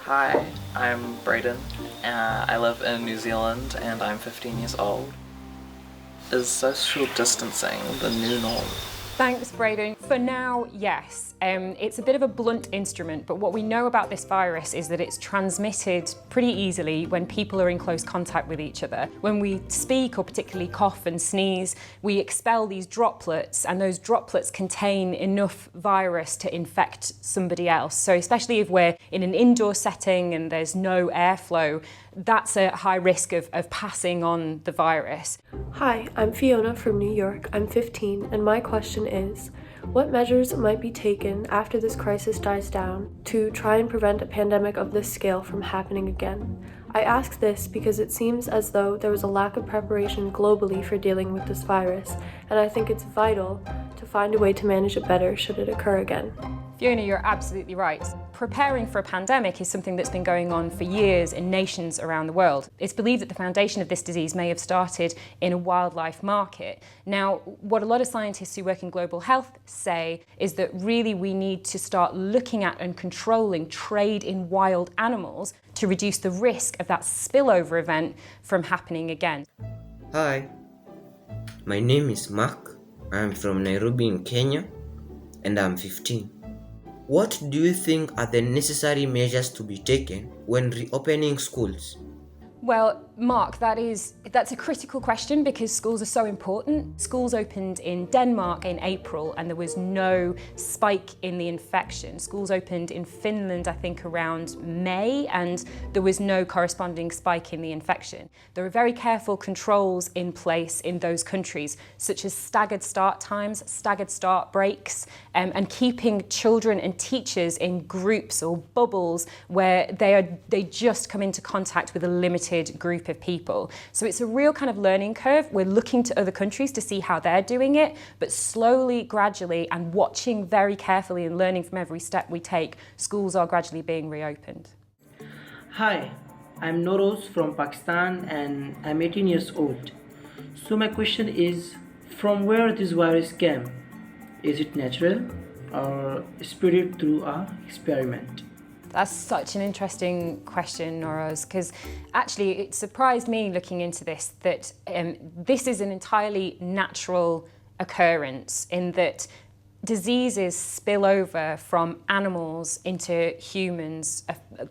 Hi, I'm Braden. I live in New Zealand and I'm 15 years old. Is social distancing the new norm? Thanks, Braden. For now, yes. It's a bit of a blunt instrument, but what we know about this virus is that it's transmitted pretty easily when people are in close contact with each other. When we speak or particularly cough and sneeze, we expel these droplets, and those droplets contain enough virus to infect somebody else. So especially if we're in an indoor setting and there's no airflow, that's a high risk of passing on the virus. Hi, I'm Fiona from New York. I'm 15, and my question is, what measures might be taken after this crisis dies down to try and prevent a pandemic of this scale from happening again? I ask this because it seems as though there was a lack of preparation globally for dealing with this virus, and I think it's vital to find a way to manage it better should it occur again. Fiona, you're absolutely right. Preparing for a pandemic is something that's been going on for years in nations around the world. It's believed that the foundation of this disease may have started in a wildlife market. Now, what a lot of scientists who work in global health say is that really we need to start looking at and controlling trade in wild animals to reduce the risk of that spillover event from happening again. Hi, my name is Mark. I'm from Nairobi in Kenya, and I'm 15. What do you think are the necessary measures to be taken when reopening schools? Well, Mark, that's a critical question because schools are so important. Schools opened in Denmark in April and there was no spike in the infection. Schools opened in Finland, I think, around May, and there was no corresponding spike in the infection. There are very careful controls in place in those countries, such as staggered start times, staggered start breaks, and keeping children and teachers in groups or bubbles where they just come into contact with a limited group of people. So it's a real kind of learning curve. We're looking to other countries to see how they're doing it, but slowly, gradually, and watching very carefully and learning from every step we take, schools are gradually being reopened. Hi, I'm Noros from Pakistan and I'm 18 years old. So my question is, from where this virus came? Is it natural or spread through an experiment? That's such an interesting question, Noros, because actually it surprised me looking into this that this is an entirely natural occurrence in that diseases spill over from animals into humans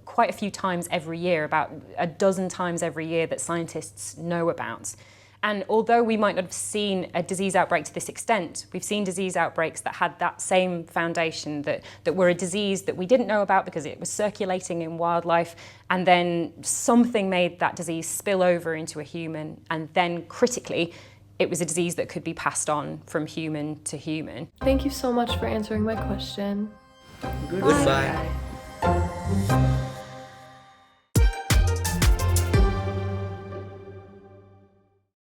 quite a few times every year, about a dozen times every year that scientists know about. And although we might not have seen a disease outbreak to this extent, we've seen disease outbreaks that had that same foundation, that were a disease that we didn't know about because it was circulating in wildlife, and then something made that disease spill over into a human, and then critically, it was a disease that could be passed on from human to human. Thank you so much for answering my question. Goodbye. Bye.